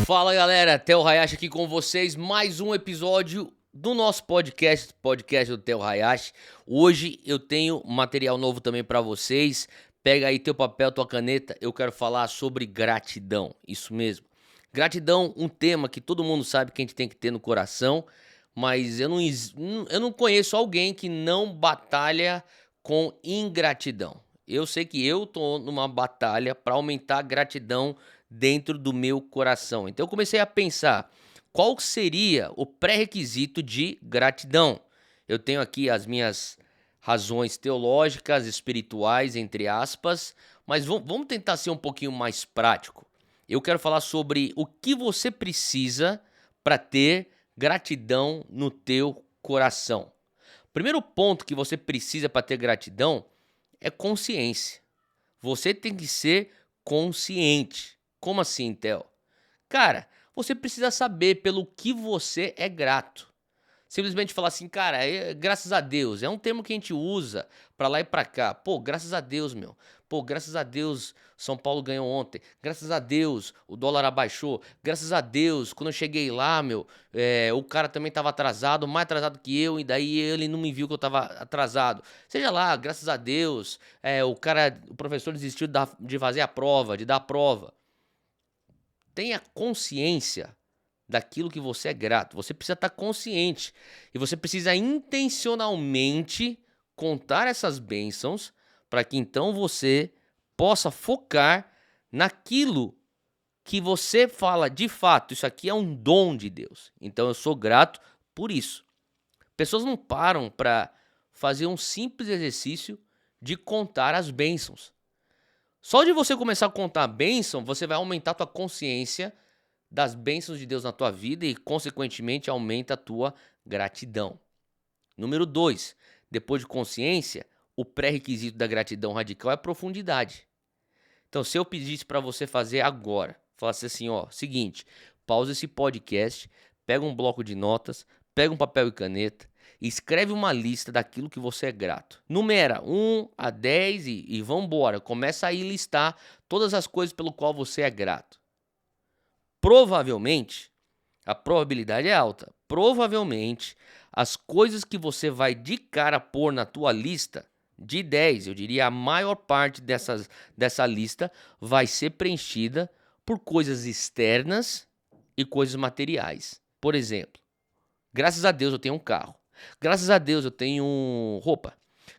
Fala galera, Theo Hayashi aqui com vocês, mais um episódio do nosso podcast do Theo Hayashi. Hoje eu tenho material novo também pra vocês. Pega aí teu papel, tua caneta, eu quero falar sobre gratidão, isso mesmo. Gratidão, um tema que todo mundo sabe que a gente tem que ter no coração, mas eu não conheço alguém que não batalha com ingratidão. Eu sei que eu tô numa batalha para aumentar a gratidão dentro do meu coração. Então eu comecei a pensar, qual seria o pré-requisito de gratidão? Eu tenho aqui as minhas razões teológicas, espirituais, entre aspas, mas vamos tentar ser um pouquinho mais prático. Eu quero falar sobre o que você precisa para ter gratidão no teu coração. O primeiro ponto que você precisa para ter gratidão é consciência. Você tem que ser consciente. Como assim, Theo? Cara, você precisa saber pelo que você é grato. Simplesmente falar assim, cara, graças a Deus. É um termo que a gente usa pra lá e pra cá. Pô, graças a Deus, meu. Pô, graças a Deus, São Paulo ganhou ontem. Graças a Deus, o dólar abaixou. Graças a Deus, quando eu cheguei lá, meu, o cara também tava atrasado, mais atrasado que eu, e daí ele não me viu que eu tava atrasado. Seja lá, graças a Deus, o professor desistiu de fazer a prova, de dar a prova. Tenha consciência daquilo que você é grato. Você precisa estar consciente e você precisa intencionalmente contar essas bênçãos para que então você possa focar naquilo que você fala, de fato, isso aqui é um dom de Deus. Então eu sou grato por isso. Pessoas não param para fazer um simples exercício de contar as bênçãos. Só de você começar a contar a bênção, você vai aumentar a tua consciência das bênçãos de Deus na tua vida e, consequentemente, aumenta a tua gratidão. Número 2, depois de consciência, o pré-requisito da gratidão radical é profundidade. Então, se eu pedisse para você fazer agora, falasse assim, ó, seguinte, pausa esse podcast, pega um bloco de notas, pega um papel e caneta e escreve uma lista daquilo que você é grato. Numera 1 a 10 e vambora. Começa aí a listar todas as coisas pelo qual você é grato. Provavelmente, a probabilidade é alta, provavelmente as coisas que você vai de cara pôr na tua lista, de 10, eu diria a maior parte dessa lista vai ser preenchida por coisas externas e coisas materiais. Por exemplo, graças a Deus eu tenho um carro, graças a Deus eu tenho roupa,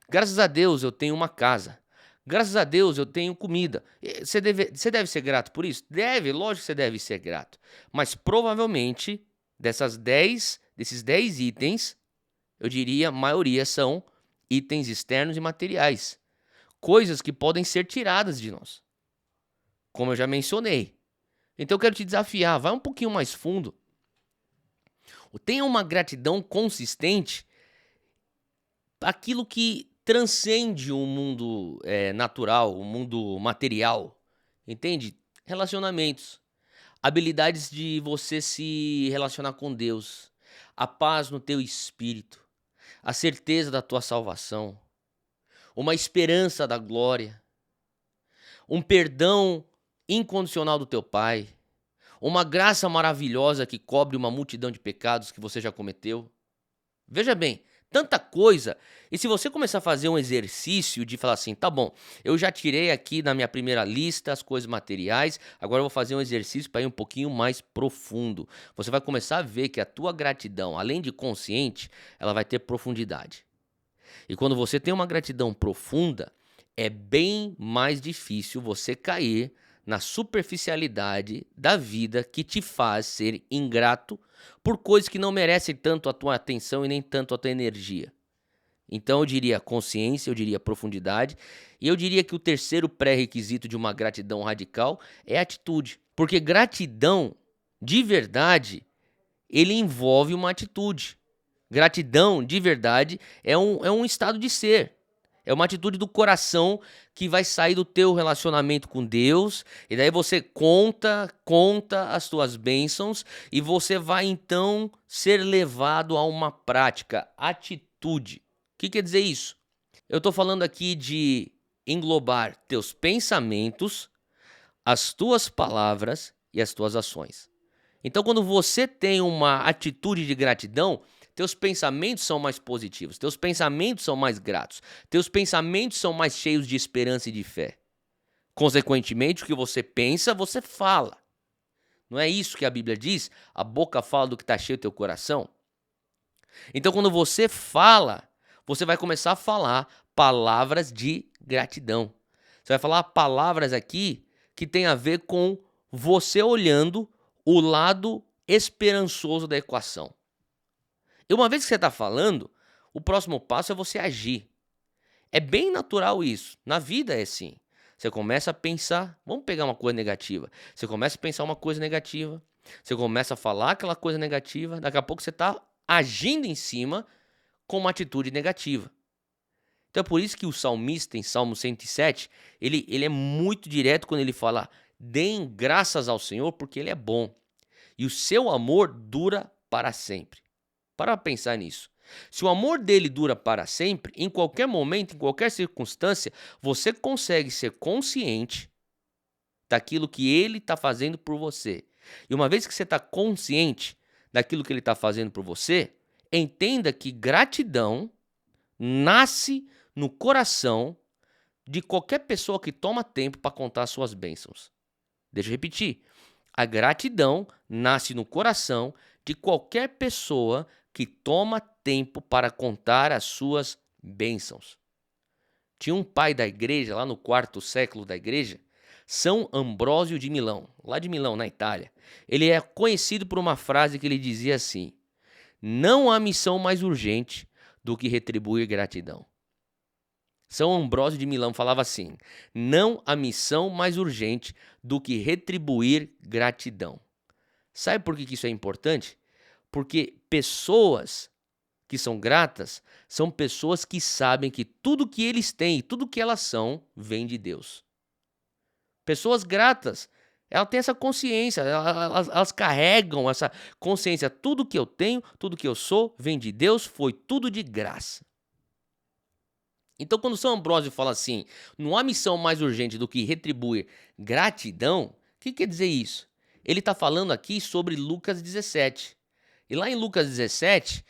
graças a Deus eu tenho uma casa, graças a Deus eu tenho comida. Você deve ser grato por isso? Deve, lógico que você deve ser grato. Mas provavelmente desses 10 itens, eu diria a maioria são itens externos e materiais. Coisas que podem ser tiradas de nós. Como eu já mencionei. Então eu quero te desafiar, vai um pouquinho mais fundo. Tenha uma gratidão consistente aquilo que transcende o mundo natural, o mundo material, entende? Relacionamentos, habilidades de você se relacionar com Deus, a paz no teu espírito, a certeza da tua salvação, uma esperança da glória, um perdão incondicional do teu Pai, uma graça maravilhosa que cobre uma multidão de pecados que você já cometeu. Veja bem, tanta coisa. E se você começar a fazer um exercício de falar assim, tá bom, eu já tirei aqui na minha primeira lista as coisas materiais, agora eu vou fazer um exercício para ir um pouquinho mais profundo. Você vai começar a ver que a tua gratidão, além de consciente, ela vai ter profundidade. E quando você tem uma gratidão profunda, é bem mais difícil você cair na superficialidade da vida que te faz ser ingrato por coisas que não merecem tanto a tua atenção e nem tanto a tua energia. Então eu diria consciência, eu diria profundidade, e eu diria que o terceiro pré-requisito de uma gratidão radical é atitude. Porque gratidão, de verdade, ele envolve uma atitude. Gratidão, de verdade, é um estado de ser. É uma atitude do coração que vai sair do teu relacionamento com Deus, e daí você conta as tuas bênçãos, e você vai então ser levado a uma prática, atitude. O que quer dizer isso? Eu estou falando aqui de englobar teus pensamentos, as tuas palavras e as tuas ações. Então, quando você tem uma atitude de gratidão, teus pensamentos são mais positivos, teus pensamentos são mais gratos, teus pensamentos são mais cheios de esperança e de fé. Consequentemente, o que você pensa, você fala. Não é isso que a Bíblia diz? A boca fala do que está cheio do teu coração. Então, quando você fala, você vai começar a falar palavras de gratidão. Você vai falar palavras aqui que tem a ver com você olhando o lado esperançoso da equação. E uma vez que você está falando, o próximo passo é você agir. É bem natural isso. Na vida é assim. Você começa a pensar, vamos pegar uma coisa negativa. Você começa a pensar uma coisa negativa, você começa a falar aquela coisa negativa, daqui a pouco você está agindo em cima com uma atitude negativa. Então é por isso que o salmista, em Salmo 107, ele é muito direto quando ele fala: deem graças ao Senhor porque Ele é bom e o seu amor dura para sempre. Para pensar nisso. Se o amor dele dura para sempre, em qualquer momento, em qualquer circunstância, você consegue ser consciente daquilo que ele está fazendo por você. E uma vez que você está consciente daquilo que ele está fazendo por você, entenda que gratidão nasce no coração de qualquer pessoa que toma tempo para contar suas bênçãos. Deixa eu repetir. A gratidão nasce no coração de qualquer pessoa que toma tempo para contar as suas bênçãos. Tinha um pai da igreja, lá no 4º século da igreja, São Ambrósio de Milão, lá de Milão, na Itália. Ele é conhecido por uma frase que ele dizia assim: não há missão mais urgente do que retribuir gratidão. São Ambrósio de Milão falava assim: não há missão mais urgente do que retribuir gratidão. Sabe por que isso é importante? Porque pessoas que são gratas são pessoas que sabem que tudo que eles têm e tudo que elas são vem de Deus. Pessoas gratas, elas têm essa consciência, elas carregam essa consciência. Tudo que eu tenho, tudo que eu sou, vem de Deus, foi tudo de graça. Então, quando São Ambrósio fala assim, não há missão mais urgente do que retribuir gratidão, o que quer dizer isso? Ele está falando aqui sobre Lucas 17. E lá em Lucas 17,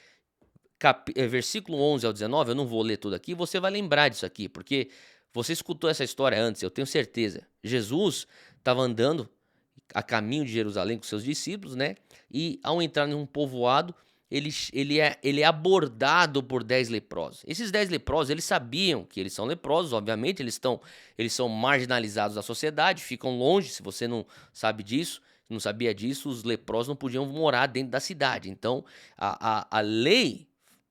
versículo 11 ao 19, eu não vou ler tudo aqui, você vai lembrar disso aqui, porque você escutou essa história antes, eu tenho certeza. Jesus estava andando a caminho de Jerusalém com seus discípulos, né? E ao entrar num povoado, ele é abordado por 10 leprosos. Esses 10 leprosos, eles sabiam que eles são leprosos, obviamente, eles são marginalizados da sociedade, ficam longe. Se você não sabe disso, não sabia disso, os leprosos não podiam morar dentro da cidade. Então, a lei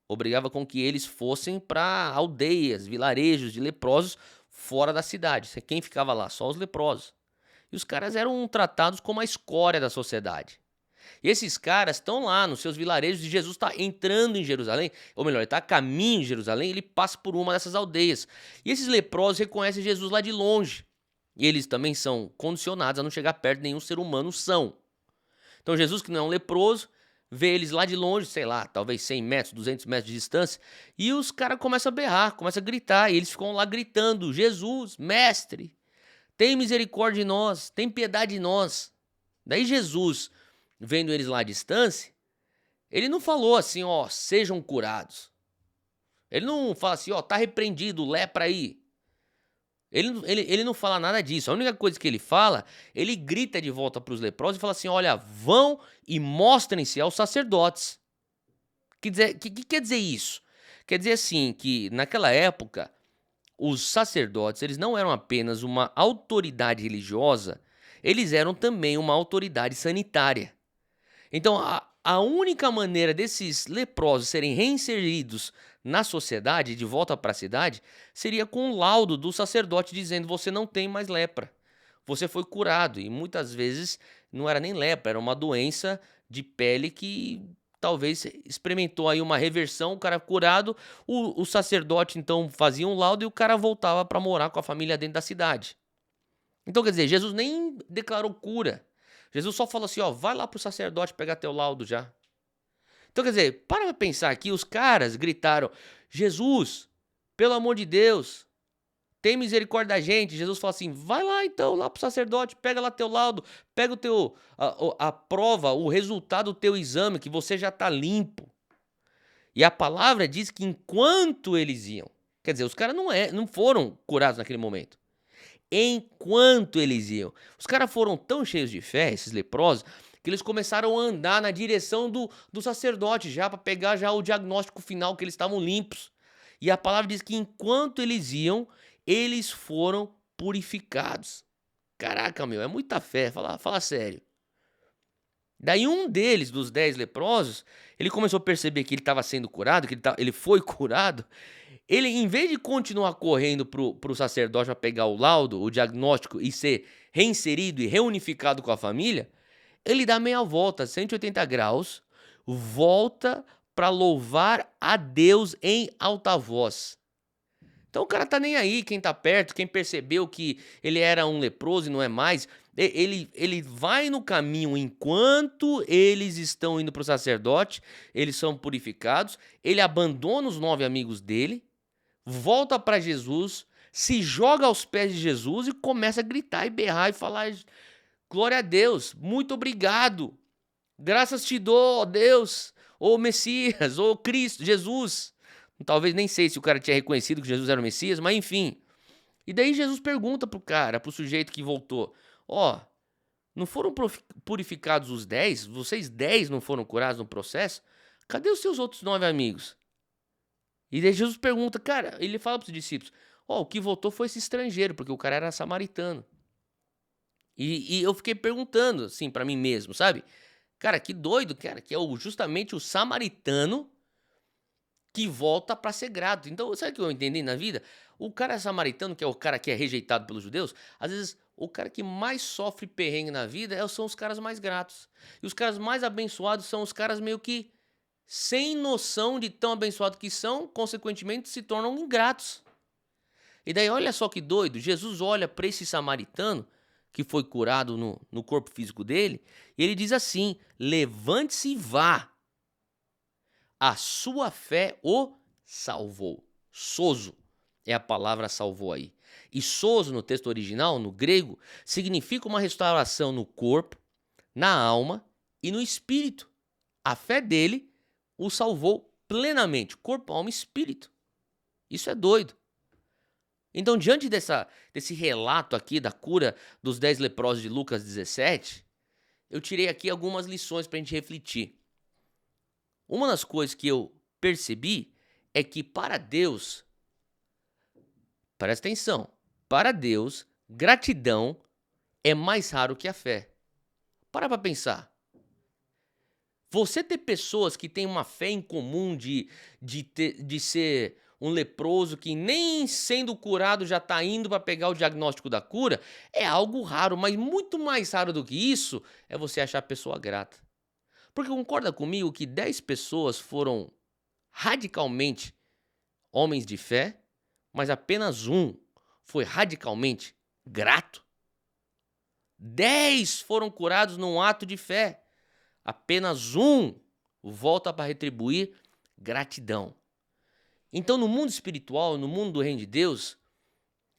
obrigava com que eles fossem para aldeias, vilarejos de leprosos fora da cidade. Quem ficava lá? Só os leprosos. E os caras eram tratados como a escória da sociedade. E esses caras estão lá nos seus vilarejos e Jesus está entrando em Jerusalém, ou melhor, ele está a caminho de Jerusalém, ele passa por uma dessas aldeias. E esses leprosos reconhecem Jesus lá de longe. E eles também são condicionados a não chegar perto de nenhum ser humano são. Então Jesus, que não é um leproso, vê eles lá de longe, sei lá, talvez 100 metros, 200 metros de distância, e os caras começam a berrar, começam a gritar, e eles ficam lá gritando: Jesus, mestre, tem misericórdia de nós, tem piedade de nós. Daí Jesus, vendo eles lá à distância, ele não falou assim, ó, sejam curados. Ele não fala assim, ó, tá repreendido, lepra aí. Ele não fala nada disso. A única coisa que ele fala, ele grita de volta para os leprosos e fala assim, olha, vão e mostrem-se aos sacerdotes. Que quer dizer isso? Quer dizer assim, que naquela época, os sacerdotes, eles não eram apenas uma autoridade religiosa, eles eram também uma autoridade sanitária. Então, a única maneira desses leprosos serem reinseridos na sociedade, de volta para a cidade, seria com o laudo do sacerdote dizendo: você não tem mais lepra, você foi curado. E muitas vezes não era nem lepra, era uma doença de pele que talvez experimentou aí uma reversão, o cara curado, o sacerdote então fazia um laudo e o cara voltava para morar com a família dentro da cidade. Então, quer dizer, Jesus nem declarou cura. Jesus só falou assim, ó, vai lá pro sacerdote pegar teu laudo já. Então, quer dizer, para pensar aqui, os caras gritaram, Jesus, pelo amor de Deus, tem misericórdia da gente. Jesus fala assim, vai lá então, lá pro sacerdote, pega lá teu laudo, pega a prova, o resultado do teu exame, que você já tá limpo. E a palavra diz que enquanto eles iam, quer dizer, os caras não foram curados naquele momento. Enquanto eles iam. Os caras foram tão cheios de fé, esses leprosos, que eles começaram a andar na direção do sacerdote já, para pegar já o diagnóstico final, que eles estavam limpos. E a palavra diz que enquanto eles iam, eles foram purificados. Caraca, meu, é muita fé, fala sério. Daí um deles, dos 10 leprosos, ele começou a perceber que ele estava sendo curado, que ele foi curado. Ele, em vez de continuar correndo pro sacerdote para pegar o laudo, o diagnóstico e ser reinserido e reunificado com a família, ele dá meia volta, 180 graus, volta para louvar a Deus em alta voz. Então o cara tá nem aí, quem tá perto, quem percebeu que ele era um leproso e não é mais, ele vai no caminho enquanto eles estão indo pro sacerdote, eles são purificados, ele abandona os 9 amigos dele, volta para Jesus, se joga aos pés de Jesus e começa a gritar e berrar e falar: glória a Deus, muito obrigado, graças te dou, ó Deus, ô Messias, ô Cristo, Jesus. Talvez nem sei se o cara tinha reconhecido que Jesus era o Messias, mas enfim. E daí Jesus pergunta pro sujeito que voltou: ó, não foram purificados os 10? Vocês 10 não foram curados no processo? Cadê os seus outros 9 amigos? E daí Jesus pergunta, cara, ele fala pros discípulos: ó, o que voltou foi esse estrangeiro, porque o cara era samaritano. E eu fiquei perguntando, assim, pra mim mesmo, sabe? Cara, que doido, cara, que é justamente o samaritano que volta para ser grato. Então, sabe o que eu entendi na vida? O cara samaritano, que é o cara que é rejeitado pelos judeus, às vezes o cara que mais sofre perrengue na vida são os caras mais gratos. E os caras mais abençoados são os caras meio que sem noção de tão abençoados que são, consequentemente se tornam ingratos. E daí olha só que doido, Jesus olha para esse samaritano que foi curado no corpo físico dele, e ele diz assim: levante-se e vá. A sua fé o salvou. Sozo é a palavra salvou aí. E sozo no texto original, no grego, significa uma restauração no corpo, na alma e no espírito. A fé dele o salvou plenamente, corpo, alma e espírito. Isso é doido. Então, diante desse relato aqui da cura dos 10 leprosos de Lucas 17, eu tirei aqui algumas lições para a gente refletir. Uma das coisas que eu percebi é que para Deus, presta atenção, para Deus, gratidão é mais raro que a fé. Para pensar. Você ter pessoas que têm uma fé em comum de ser um leproso que nem sendo curado já está indo para pegar o diagnóstico da cura, é algo raro, mas muito mais raro do que isso é você achar a pessoa grata. Porque concorda comigo que 10 pessoas foram radicalmente homens de fé, mas apenas um foi radicalmente grato? 10 foram curados num ato de fé. Apenas um volta para retribuir gratidão. Então, no mundo espiritual, no mundo do reino de Deus,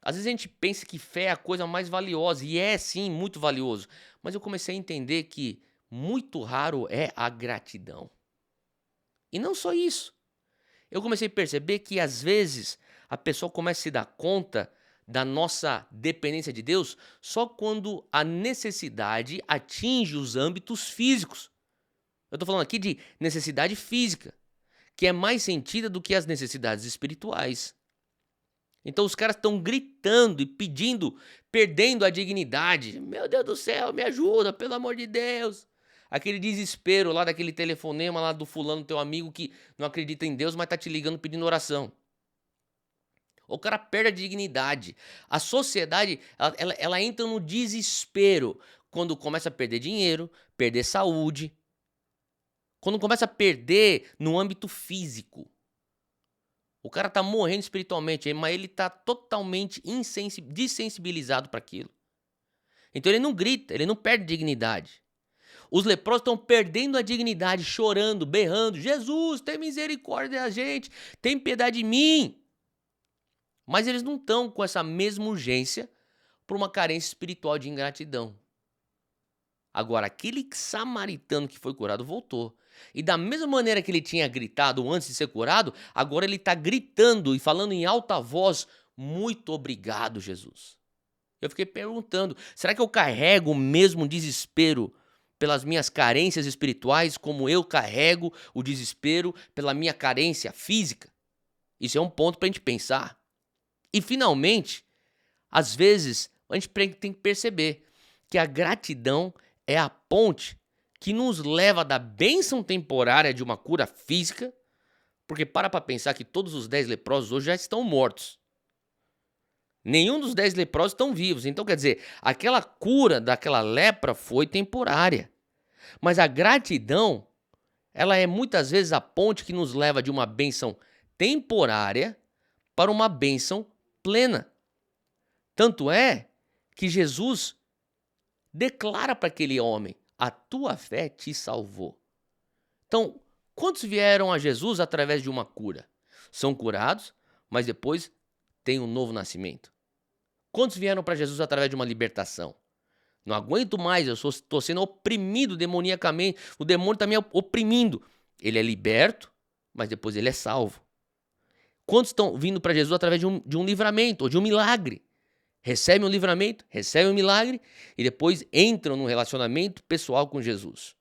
às vezes a gente pensa que fé é a coisa mais valiosa, e é sim muito valioso. Mas eu comecei a entender que muito raro é a gratidão. E não só isso. Eu comecei a perceber que às vezes a pessoa começa a se dar conta da nossa dependência de Deus só quando a necessidade atinge os âmbitos físicos. Eu estou falando aqui de necessidade física, que é mais sentida do que as necessidades espirituais. Então os caras estão gritando e pedindo, perdendo a dignidade. Meu Deus do céu, me ajuda, pelo amor de Deus. Aquele desespero lá daquele telefonema lá do fulano, teu amigo que não acredita em Deus, mas tá te ligando pedindo oração. O cara perde a dignidade. A sociedade, ela entra no desespero quando começa a perder dinheiro, perder saúde. Quando começa a perder no âmbito físico. O cara tá morrendo espiritualmente, mas ele tá totalmente desensibilizado para aquilo. Então ele não grita, ele não perde dignidade. Os leprosos estão perdendo a dignidade, chorando, berrando: Jesus, tem misericórdia da gente, tem piedade de mim. Mas eles não estão com essa mesma urgência por uma carência espiritual de ingratidão. Agora, aquele samaritano que foi curado voltou. E da mesma maneira que ele tinha gritado antes de ser curado, agora ele está gritando e falando em alta voz: muito obrigado, Jesus. Eu fiquei perguntando, será que eu carrego o mesmo desespero pelas minhas carências espirituais como eu carrego o desespero pela minha carência física? Isso é um ponto para a gente pensar. E finalmente, às vezes, a gente tem que perceber que a gratidão é a ponte que nos leva da bênção temporária de uma cura física, porque para pensar que todos os 10 leprosos hoje já estão mortos. Nenhum dos 10 leprosos estão vivos. Então, quer dizer, aquela cura daquela lepra foi temporária. Mas a gratidão, ela é muitas vezes a ponte que nos leva de uma bênção temporária para uma bênção plena. Tanto é que Jesus declara para aquele homem: a tua fé te salvou. Então, quantos vieram a Jesus através de uma cura? São curados, mas depois tem um novo nascimento. Quantos vieram para Jesus através de uma libertação? Não aguento mais, eu estou sendo oprimido demoniacamente, o demônio está me oprimindo. Ele é liberto, mas depois ele é salvo. Quantos estão vindo para Jesus através de um livramento ou de um milagre? Recebem um livramento, recebem um milagre e depois entram num relacionamento pessoal com Jesus.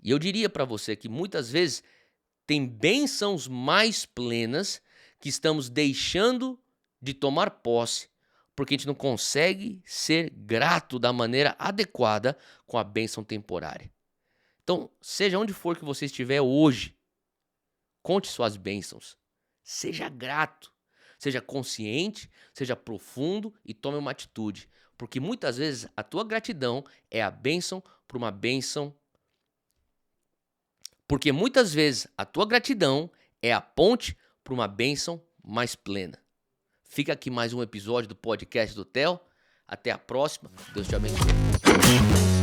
E eu diria para você que muitas vezes tem bênçãos mais plenas que estamos deixando de tomar posse porque a gente não consegue ser grato da maneira adequada com a bênção temporária. Então, seja onde for que você estiver hoje, conte suas bênçãos. Seja grato, seja consciente, seja profundo e tome uma atitude. Porque muitas vezes a tua gratidão é a bênção para uma bênção. Porque muitas vezes a tua gratidão é a ponte para uma bênção mais plena. Fica aqui mais um episódio do podcast do Theo. Até a próxima. Deus te abençoe.